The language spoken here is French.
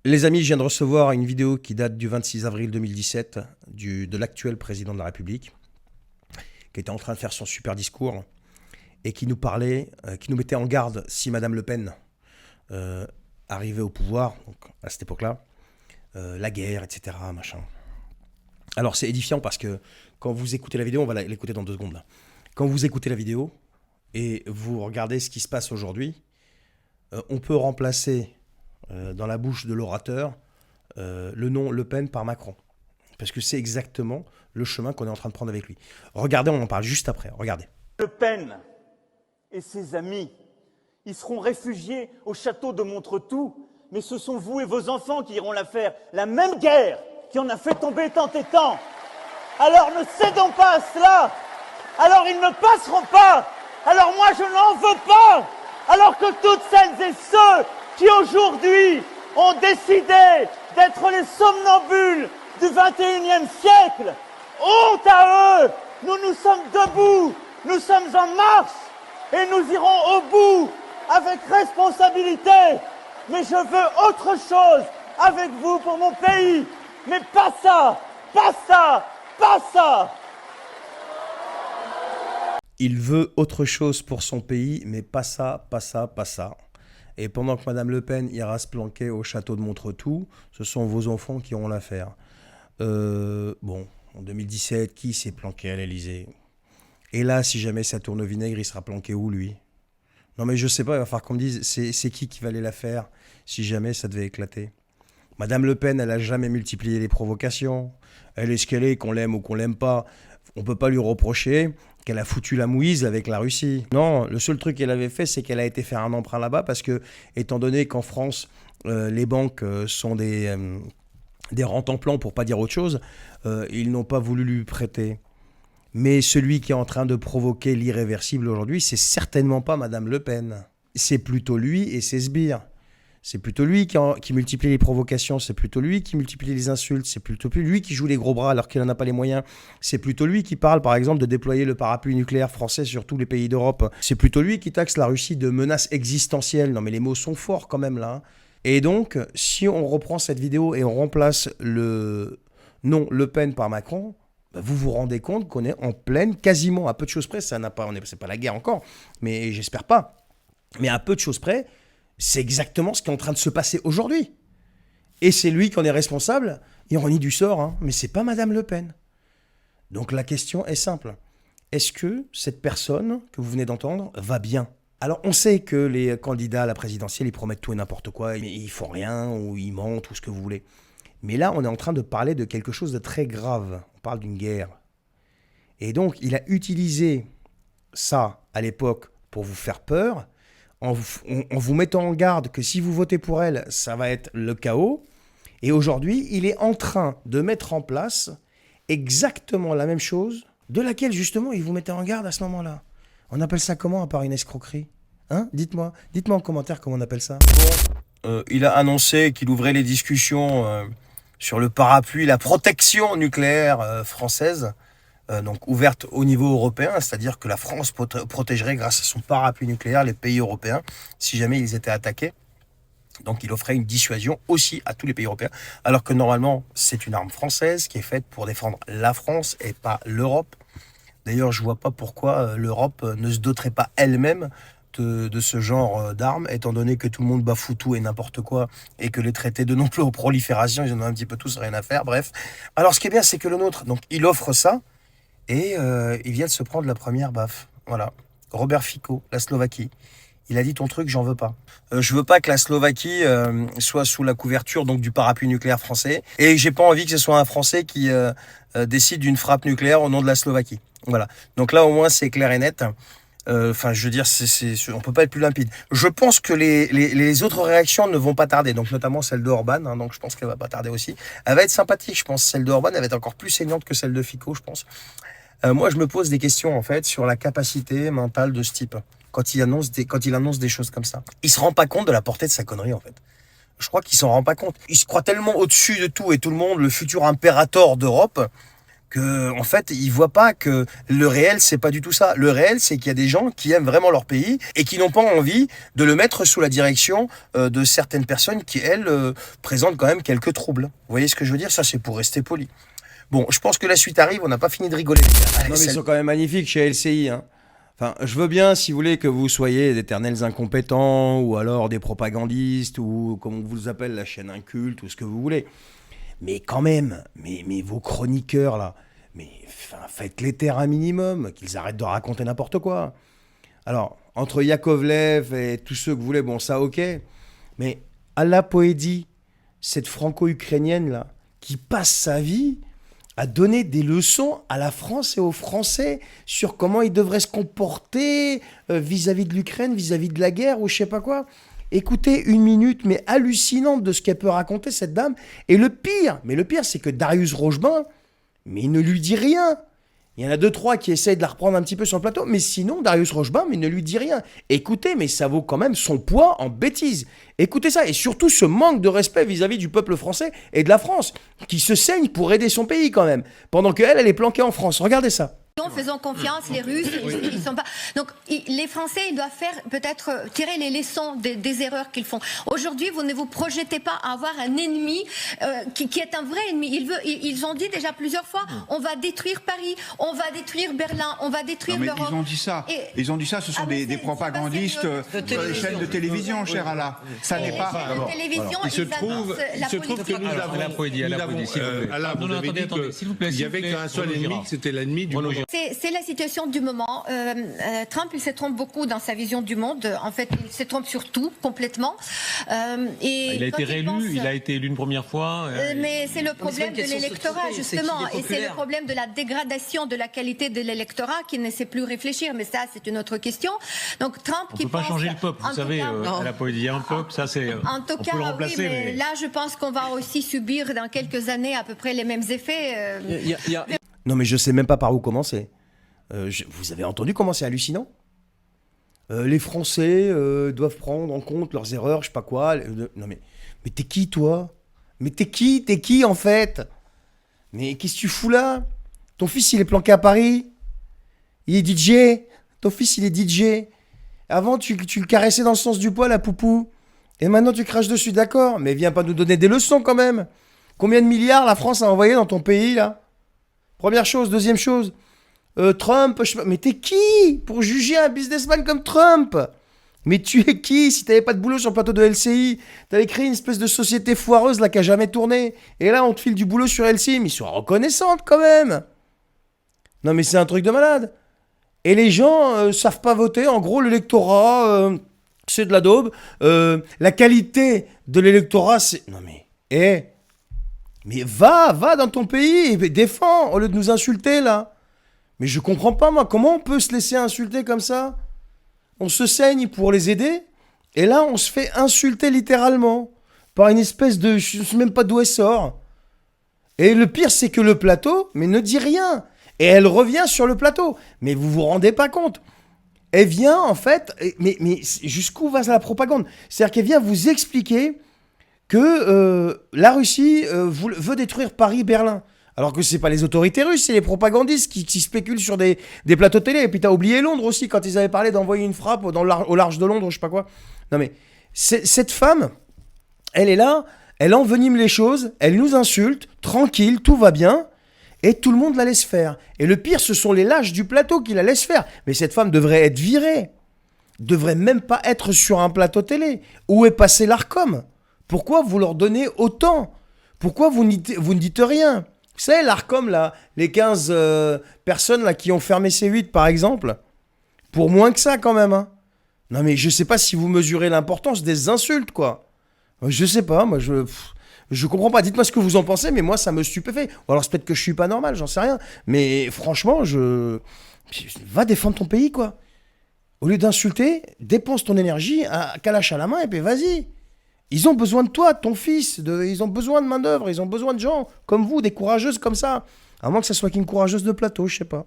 Les amis, je viens de recevoir une vidéo qui date du 26 avril 2017 de l'actuel président de la République, qui était en train de faire son super discours et qui nous parlait, qui nous mettait en garde si Madame Le Pen arrivait au pouvoir, donc à cette époque-là, la guerre, etc. Machin. Alors c'est édifiant parce que quand vous écoutez la vidéo, on va l'écouter dans 2 secondes là. Quand vous écoutez la vidéo et vous regardez ce qui se passe aujourd'hui, on peut remplacer dans la bouche de l'orateur le nom Le Pen par Macron. Parce que c'est exactement le chemin qu'on est en train de prendre avec lui. Regardez, on en parle juste après. Regardez. Le Pen et ses amis, ils seront réfugiés au château de Montretout, mais ce sont vous et vos enfants qui iront la faire. La même guerre qui en a fait tomber tant et tant. Alors ne cédons pas à cela. Alors ils ne passeront pas. Alors moi je n'en veux pas. Alors que toutes celles et ceux qui aujourd'hui ont décidé d'être les somnambules du 21e siècle, honte à eux. Nous sommes debout, nous sommes en marche et nous irons au bout avec responsabilité. Mais je veux autre chose avec vous pour mon pays. Mais pas ça, pas ça, pas ça. Il veut autre chose pour son pays, mais pas ça, pas ça, pas ça. Et pendant que Madame Le Pen ira se planquer au château de Montretout, ce sont vos enfants qui auront l'affaire. Bon, en 2017, qui s'est planqué à l'Élysée? Et là, si jamais ça tourne au vinaigre, il sera planqué où, lui? Non mais je sais pas, il va falloir qu'on me dise, c'est qui va aller la faire si jamais ça devait éclater? Madame Le Pen, elle a jamais multiplié les provocations. Elle est ce qu'elle est, qu'on l'aime ou qu'on l'aime pas. On peut pas lui reprocher qu'elle a foutu la mouise avec la Russie. Non, le seul truc qu'elle avait fait, c'est qu'elle a été faire un emprunt là-bas parce que, étant donné qu'en France, les banques sont des rentes en plan, pour pas dire autre chose, ils n'ont pas voulu lui prêter. Mais celui qui est en train de provoquer l'irréversible aujourd'hui, c'est certainement pas Madame Le Pen. C'est plutôt lui et ses sbires. C'est plutôt lui qui multiplie les provocations, c'est plutôt lui qui multiplie les insultes, c'est plutôt lui qui joue les gros bras alors qu'il n'en a pas les moyens. C'est plutôt lui qui parle, par exemple, de déployer le parapluie nucléaire français sur tous les pays d'Europe. C'est plutôt lui qui taxe la Russie de menaces existentielles. Non mais les mots sont forts quand même là. Et donc, si on reprend cette vidéo et on remplace le nom Le Pen par Macron, vous vous rendez compte qu'on est en pleine, quasiment à peu de choses près, c'est pas la guerre encore, mais j'espère pas, mais à peu de choses près, c'est exactement ce qui est en train de se passer aujourd'hui. Et c'est lui qui en est responsable, ironie du sort, hein, mais c'est pas Madame Le Pen. Donc la question est simple. Est-ce que cette personne que vous venez d'entendre va bien? Alors on sait que les candidats à la présidentielle, ils promettent tout et n'importe quoi, ils font rien, ou ils mentent, ou ce que vous voulez. Mais là, on est en train de parler de quelque chose de très grave. On parle d'une guerre. Et donc, il a utilisé ça à l'époque pour vous faire peur, en vous mettant en garde que si vous votez pour elle, ça va être le chaos. Et aujourd'hui, il est en train de mettre en place exactement la même chose, de laquelle justement il vous mettait en garde à ce moment-là. On appelle ça comment à part une escroquerie? Hein? Dites-moi en commentaire comment on appelle ça. Il a annoncé qu'il ouvrait les discussions sur le parapluie, la protection nucléaire française, donc ouverte au niveau européen, c'est-à-dire que la France protégerait grâce à son parapluie nucléaire les pays européens si jamais ils étaient attaqués. Donc il offrait une dissuasion aussi à tous les pays européens, alors que normalement c'est une arme française qui est faite pour défendre la France et pas l'Europe. D'ailleurs je vois pas pourquoi l'Europe ne se doterait pas elle-même de ce genre d'armes, étant donné que tout le monde bafoue tout et n'importe quoi, et que les traités de non-prolifération, ils en ont un petit peu tous rien à faire, bref. Alors ce qui est bien, c'est que le nôtre, donc il offre ça, et il vient de se prendre la première baffe. Voilà. Robert Fico, la Slovaquie. Il a dit ton truc, j'en veux pas. Je veux pas que la Slovaquie soit sous la couverture donc du parapluie nucléaire français, et j'ai pas envie que ce soit un Français qui décide d'une frappe nucléaire au nom de la Slovaquie. Voilà. Donc là au moins c'est clair et net. Enfin, je veux dire, on peut pas être plus limpide. Je pense que les autres réactions ne vont pas tarder, donc notamment celle de Orban, hein, donc je pense qu'elle va pas tarder aussi. Elle va être sympathique, je pense. Celle de Orban, elle va être encore plus saignante que celle de Fico, je pense. Moi, je me pose des questions, en fait, sur la capacité mentale de ce type, quand il annonce des choses comme ça. Il se rend pas compte de la portée de sa connerie, en fait. Je crois qu'il s'en rend pas compte. Il se croit tellement au-dessus de tout et tout le monde, le futur impérator d'Europe, que en fait ils voient pas que le réel c'est pas du tout ça. Le réel c'est qu'il y a des gens qui aiment vraiment leur pays et qui n'ont pas envie de le mettre sous la direction de certaines personnes qui elles présentent quand même quelques troubles. Vous voyez ce que je veux dire? Ça c'est pour rester poli. Bon, je pense que la suite arrive, on n'a pas fini de rigoler les gars. Allez, Non mais ils sont quand même magnifiques chez LCI, hein. Enfin, je veux bien, si vous voulez, que vous soyez d'éternels incompétents, ou alors des propagandistes, ou comme on vous appelle, la chaîne inculte, ou ce que vous voulez. Mais quand même, mais vos chroniqueurs, là, mais enfin, faites-les taire un minimum, qu'ils arrêtent de raconter n'importe quoi. Alors, entre Yakovlev et tous ceux que vous voulez, bon, ça, ok. Mais Alla Poédi, cette franco-ukrainienne, là, qui passe sa vie à donner des leçons à la France et aux Français sur comment ils devraient se comporter vis-à-vis de l'Ukraine, vis-à-vis de la guerre ou je sais pas quoi. Écoutez une minute, mais hallucinante de ce qu'elle peut raconter cette dame. Et le pire, c'est que Darius Rochebin, mais il ne lui dit rien. Il y en a deux, trois qui essayent de la reprendre un petit peu sur le plateau, mais sinon, Darius Rochebin, mais ne lui dit rien. Écoutez, mais ça vaut quand même son poids en bêtises. Écoutez ça, et surtout ce manque de respect vis-à-vis du peuple français et de la France, qui se saigne pour aider son pays quand même, pendant qu'elle, elle est planquée en France. Regardez ça. Faisons confiance, les Russes, ils sont pas. Donc, les Français, ils doivent faire peut-être tirer les leçons des erreurs qu'ils font. Aujourd'hui, vous ne vous projetez pas à avoir un ennemi qui est un vrai ennemi. Ils ont dit déjà plusieurs fois, on va détruire Paris, on va détruire Berlin, on va détruire l'Europe. Ils ont dit ça. Ils ont dit ça. Ce sont des propagandistes sur les chaînes de télévision, cher Allah. Ça n'est pas. La télévision, il se trouve que nous avons. Vous avez dit qu'il n'y avait qu'un seul ennemi, que c'était l'ennemi du monde. C'est la situation du moment. Trump, il se trompe beaucoup dans sa vision du monde. En fait, il se trompe sur tout, complètement. Il a été réélu, il a été élu une première fois. Mais c'est le problème de l'électorat, justement. Et c'est le problème de la dégradation de la qualité de l'électorat qui ne sait plus réfléchir. Mais ça, c'est une autre question. Donc, Trump on ne peut pas changer le peuple, vous savez. Elle a pas dit un peuple, ça c'est. En tout cas, oui, mais là, je pense qu'on va aussi subir dans quelques années à peu près les mêmes effets. Non mais je sais même pas par où commencer. Vous avez entendu comment c'est hallucinant? Les Français doivent prendre en compte leurs erreurs, je sais pas quoi. Non mais t'es qui toi? Mais t'es qui en fait? Mais qu'est-ce que tu fous là? Ton fils il est planqué à Paris? Il est DJ? Ton fils il est DJ? Avant tu le caressais dans le sens du poil à Poupou. Et maintenant tu craches dessus, d'accord? Mais viens pas nous donner des leçons quand même. Combien de milliards la France a envoyé dans ton pays là? Première chose, deuxième chose, Trump, je sais pas, mais t'es qui pour juger un businessman comme Trump? Mais tu es qui si t'avais pas de boulot sur le plateau de LCI? T'avais créé une espèce de société foireuse là qui a jamais tourné. Et là on te file du boulot sur LCI, mais sois reconnaissante quand même. Non mais c'est un truc de malade. Et les gens savent pas voter, en gros l'électorat, c'est de la daube. La qualité de l'électorat c'est... Non mais, mais va dans ton pays et défends au lieu de nous insulter là. Mais je comprends pas moi, comment on peut se laisser insulter comme ça? On se saigne pour les aider et là on se fait insulter littéralement par une espèce de... Je sais même pas d'où elle sort. Et le pire c'est que le plateau, mais ne dit rien. Et elle revient sur le plateau. Mais vous vous rendez pas compte? Elle vient en fait, mais jusqu'où va la propagande? C'est-à-dire qu'elle vient vous expliquer que la Russie veut détruire Paris-Berlin. Alors que c'est pas les autorités russes, c'est les propagandistes qui spéculent sur des plateaux télé. Et puis t'as oublié Londres aussi, quand ils avaient parlé d'envoyer une frappe au large de Londres, je sais pas quoi. Non mais, cette femme, elle est là, elle envenime les choses, elle nous insulte, tranquille, tout va bien, et tout le monde la laisse faire. Et le pire, ce sont les lâches du plateau qui la laissent faire. Mais cette femme devrait être virée. Devrait même pas être sur un plateau télé. Où est passé l'Arcom? Pourquoi vous leur donnez autant? Pourquoi vous ne dites rien? Vous savez, l'Arcom, là, les 15 personnes là, qui ont fermé C8, par exemple, pour moins que ça, quand même. Hein. Non, mais je sais pas si vous mesurez l'importance des insultes, quoi. Je sais pas, moi, je comprends pas. Dites-moi ce que vous en pensez, mais moi, ça me stupéfait. Ou alors, c'est peut-être que je suis pas normal, j'en sais rien. Mais franchement, va défendre ton pays, quoi. Au lieu d'insulter, dépense ton énergie à Kalash à la main et puis vas-y. Ils ont besoin de toi, de ton fils, ils ont besoin de main-d'œuvre, ils ont besoin de gens comme vous, des courageuses comme ça. À moins que ça soit qu'une courageuse de plateau, je sais pas.